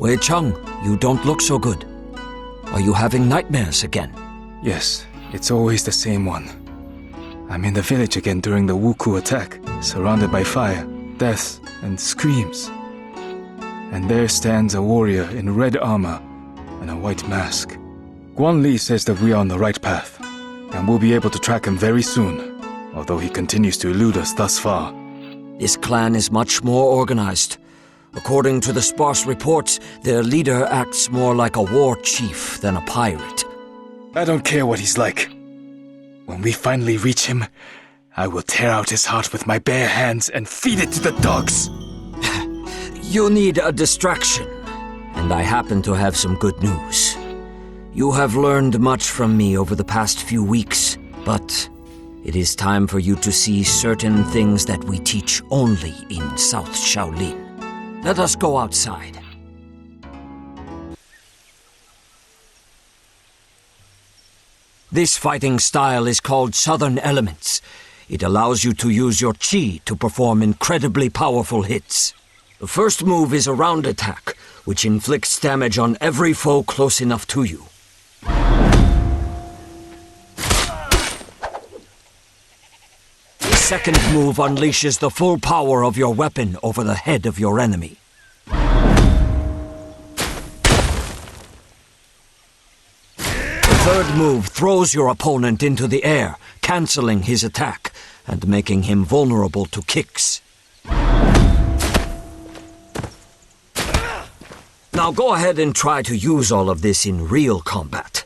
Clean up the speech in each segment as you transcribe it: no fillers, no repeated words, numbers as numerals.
Wei Cheng, you don't look so good. Are you having nightmares again? Yes, it's always the same one. I'm in the village again during the Wuku attack, surrounded by fire, death, and screams. And there stands a warrior in red armor and a white mask. Guan Li says that we are on the right path, and we'll be able to track him very soon, although he continues to elude us thus far. This clan is much more organized. According to the sparse reports, their leader acts more like a war chief than a pirate. I don't care what he's like. When we finally reach him, I will tear out his heart with my bare hands and feed it to the dogs. You need a distraction, and I happen to have some good news. You have learned much from me over the past few weeks, but it is time for you to see certain things that we teach only in South Shaolin. Let us go outside. This fighting style is called Southern Elements. It allows you to use your chi to perform incredibly powerful hits. The first move is a round attack, which inflicts damage on every foe close enough to you. The second move unleashes the full power of your weapon over the head of your enemy. The third move throws your opponent into the air, canceling his attack and making him vulnerable to kicks. Now go ahead and try to use all of this in real combat.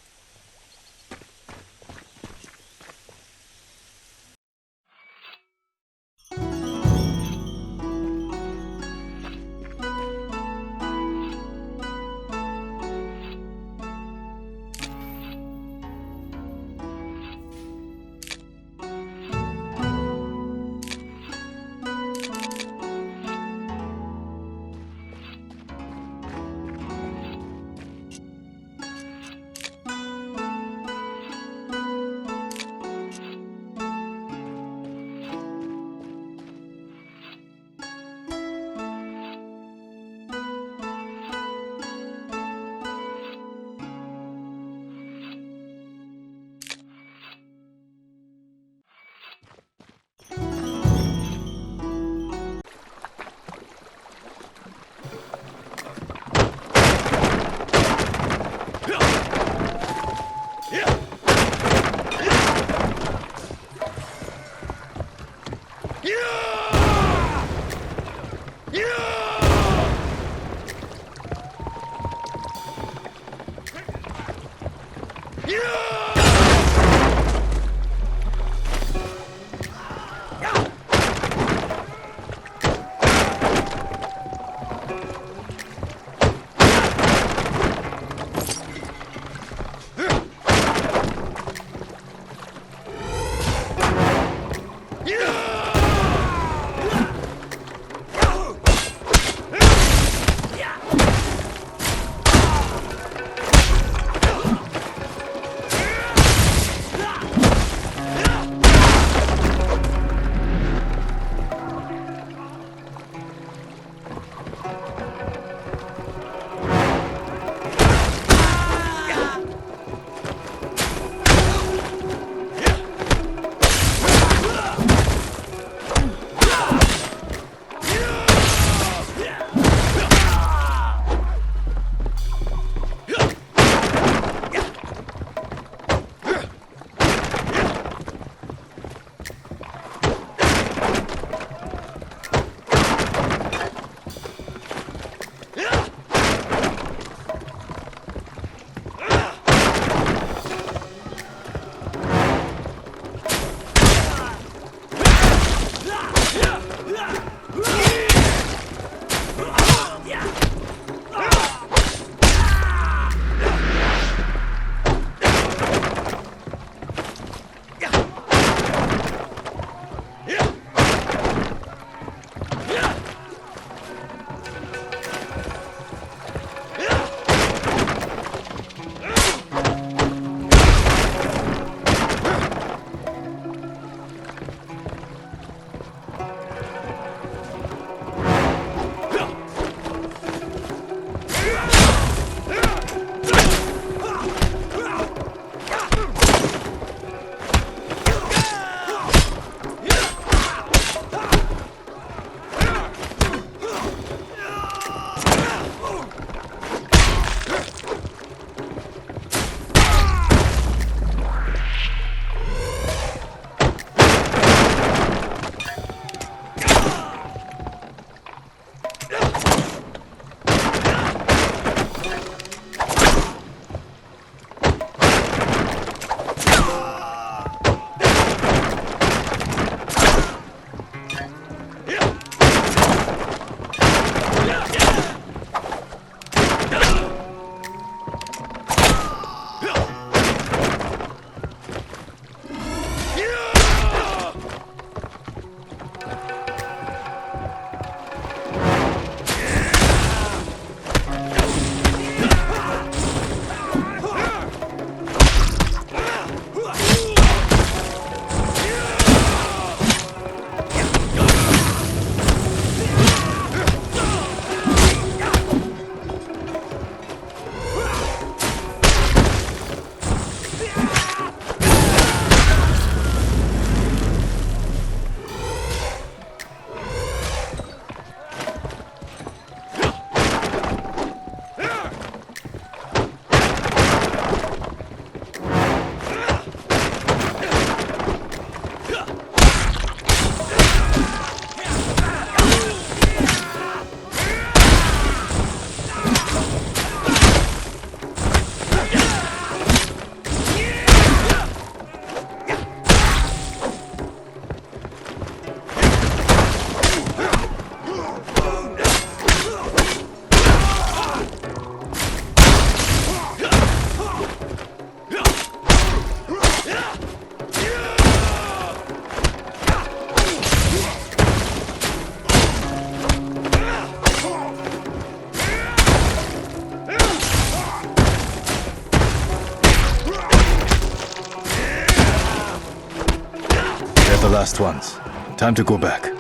the last ones. Time to go back.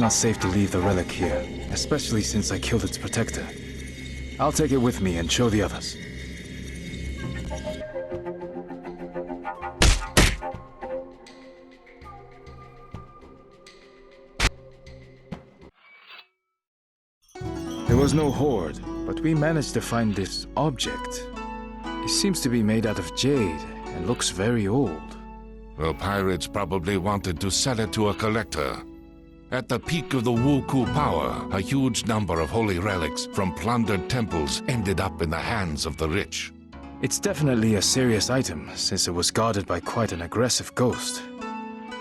not safe to leave the relic here, especially since I killed its protector. I'll take it with me and show the others. There was no horde, but we managed to find this object. It seems to be made out of jade and looks very old. The pirates probably wanted to sell it to a collector. At the peak of the Wuku power, a huge number of holy relics from plundered temples ended up in the hands of the rich. It's definitely a serious item, since it was guarded by quite an aggressive ghost.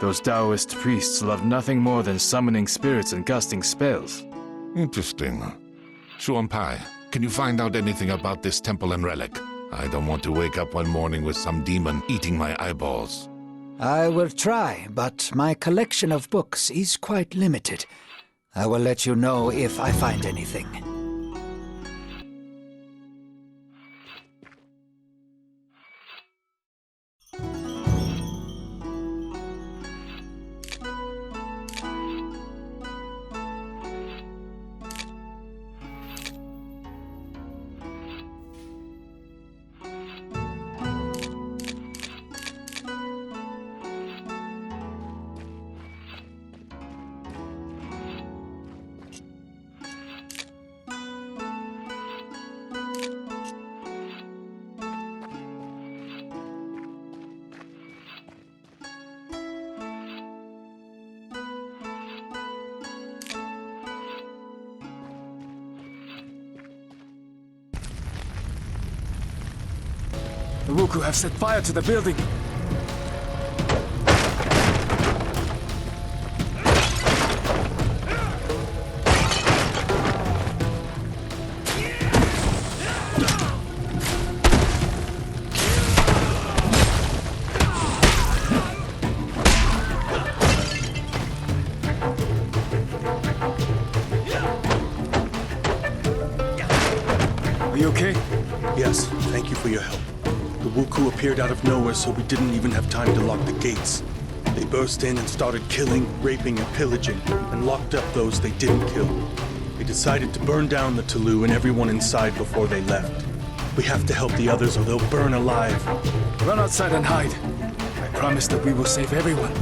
Those Taoist priests love nothing more than summoning spirits and casting spells. Interesting. Shuanpai, can you find out anything about this temple and relic? I don't want to wake up one morning with some demon eating my eyeballs. I will try, but my collection of books is quite limited. I will let you know if I find anything. The Wuku have set fire to the building. Are you okay? Yes, thank you for your help. The Wuku appeared out of nowhere, so we didn't even have time to lock the gates. They burst in and started killing, raping, and pillaging, and locked up those they didn't kill. They decided to burn down the Tulou and everyone inside before they left. We have to help the others or they'll burn alive. Run outside and hide. I promise that we will save everyone.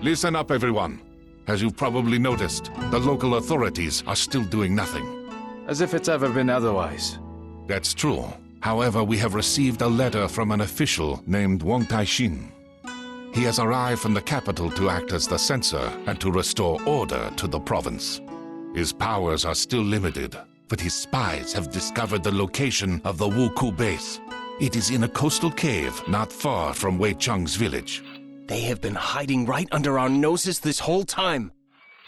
Listen up, everyone. As you've probably noticed, the local authorities are still doing nothing. As if it's ever been otherwise. That's true. However, we have received a letter from an official named Wang Taixin. He has arrived from the capital to act as the censor and to restore order to the province. His powers are still limited, but his spies have discovered the location of the Wuku base. It is in a coastal cave not far from Wei Cheng's village. They have been hiding right under our noses this whole time.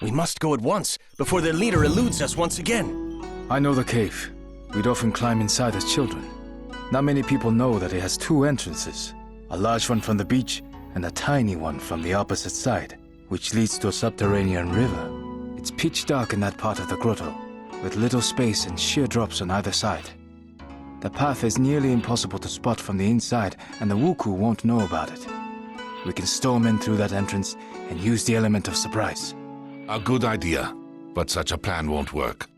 We must go at once, before their leader eludes us once again. I know the cave. We'd often climb inside as children. Not many people know that it has two entrances. A large one from the beach, and a tiny one from the opposite side, which leads to a subterranean river. It's pitch dark in that part of the grotto, with little space and sheer drops on either side. The path is nearly impossible to spot from the inside, and the Wuku won't know about it. We can storm in through that entrance and use the element of surprise. A good idea, but such a plan won't work.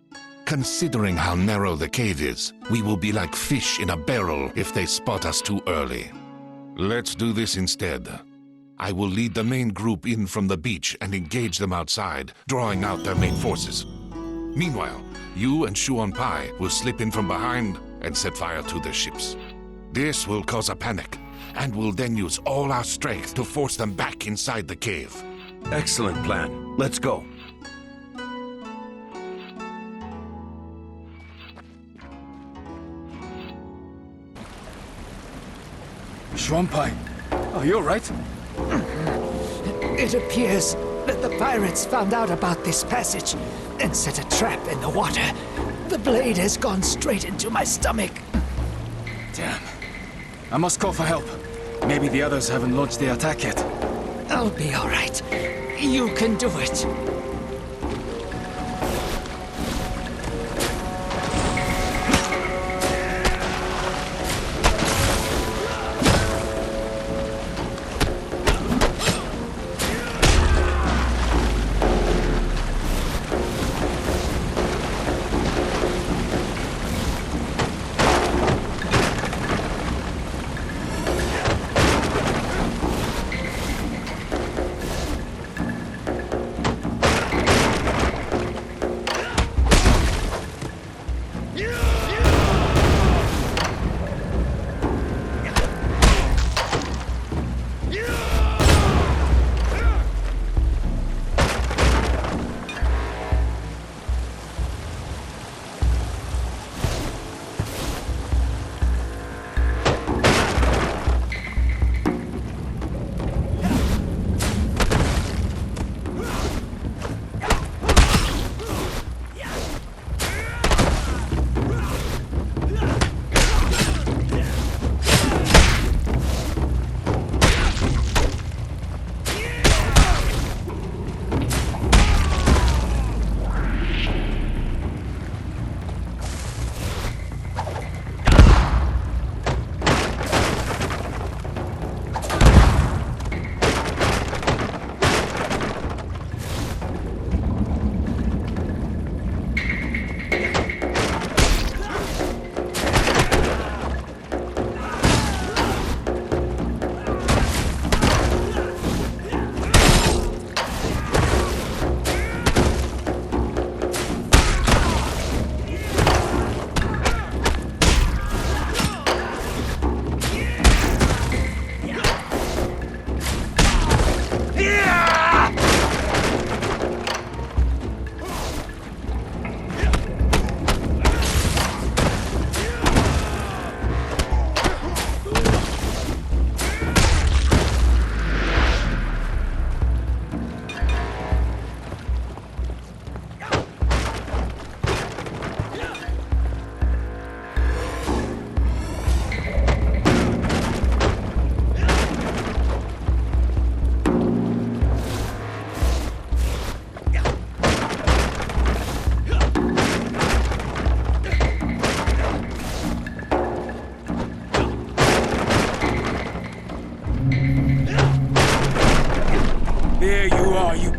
Considering how narrow the cave is, we will be like fish in a barrel if they spot us too early. Let's do this instead. I will lead the main group in from the beach and engage them outside, drawing out their main forces. Meanwhile, you and Shuan Pai will slip in from behind and set fire to their ships. This will cause a panic, and we'll then use all our strength to force them back inside the cave. Excellent plan. Let's go. Xuanpai, are you alright? It appears that the pirates found out about this passage and set a trap in the water. The blade has gone straight into my stomach. Damn. I must call for help. Maybe the others haven't launched the attack yet. I'll be all right. You can do it.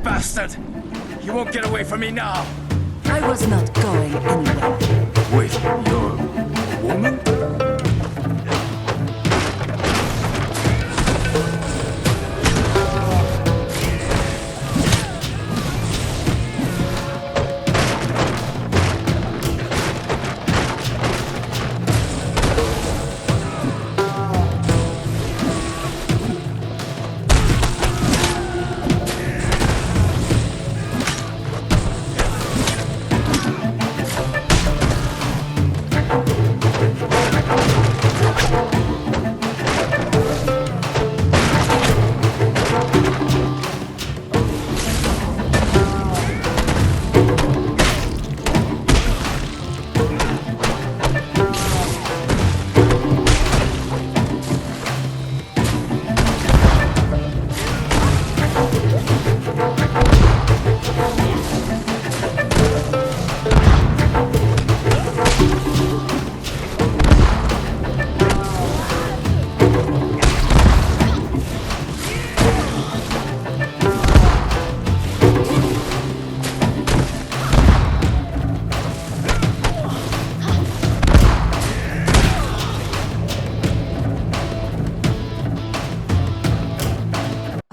bastard! You won't get away from me now! I was not going anywhere. Wait, you're a woman?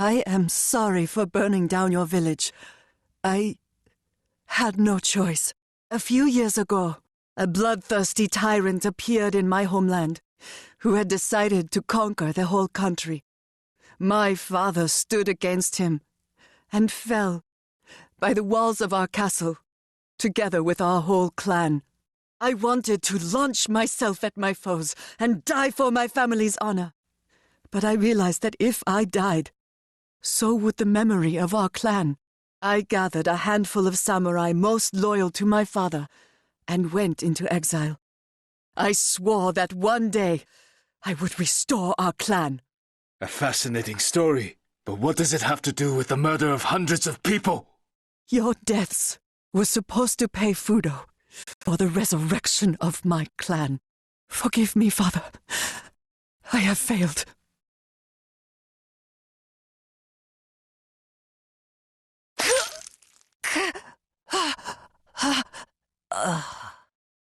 I am sorry for burning down your village. I had no choice. A few years ago, a bloodthirsty tyrant appeared in my homeland, who had decided to conquer the whole country. My father stood against him and fell by the walls of our castle, together with our whole clan. I wanted to launch myself at my foes and die for my family's honor. But I realized that if I died, so would the memory of our clan. I gathered a handful of samurai most loyal to my father and went into exile. I swore that one day I would restore our clan. A fascinating story, but what does it have to do with the murder of hundreds of people? Your deaths were supposed to pay Fudo for the resurrection of my clan. Forgive me, Father. I have failed.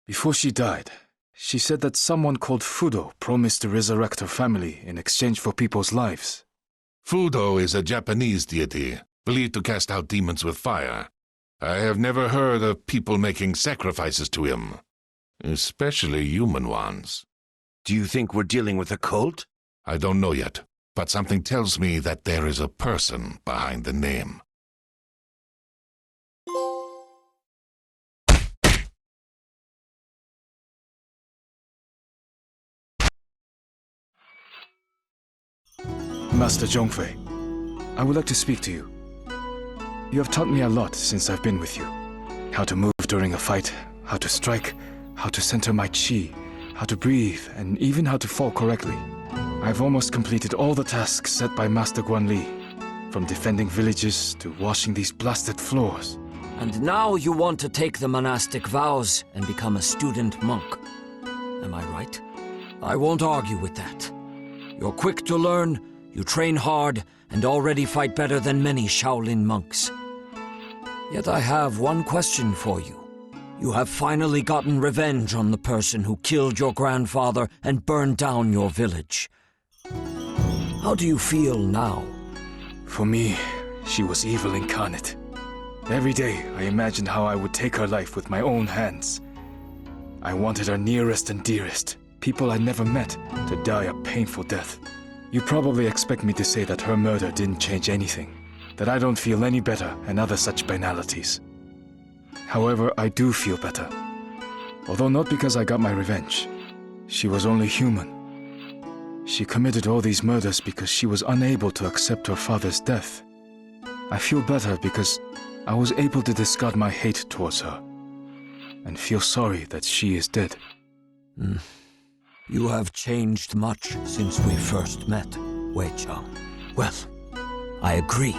Before she died, she said that someone called Fudo promised to resurrect her family in exchange for people's lives. Fudo is a Japanese deity, believed to cast out demons with fire. I have never heard of people making sacrifices to him, especially human ones. Do you think we're dealing with a cult? I don't know yet, but something tells me that there is a person behind the name. Master Zhongfei, I would like to speak to you. You have taught me a lot since I've been with you. How to move during a fight, how to strike, how to center my chi, how to breathe, and even how to fall correctly. I've almost completed all the tasks set by Master Guanli, from defending villages to washing these blasted floors. And now you want to take the monastic vows and become a student monk. Am I right? I won't argue with that. You're quick to learn, you train hard, and already fight better than many Shaolin monks. Yet I have one question for you. You have finally gotten revenge on the person who killed your grandfather and burned down your village. How do you feel now? For me, she was evil incarnate. Every day, I imagined how I would take her life with my own hands. I wanted her nearest and dearest, people I never met, to die a painful death. You probably expect me to say that her murder didn't change anything, that I don't feel any better and other such banalities. However, I do feel better. Although not because I got my revenge. She was only human. She committed all these murders because she was unable to accept her father's death. I feel better because I was able to discard my hate towards her and feel sorry that she is dead. You have changed much since we first met, Wei Chang. Well, I agree.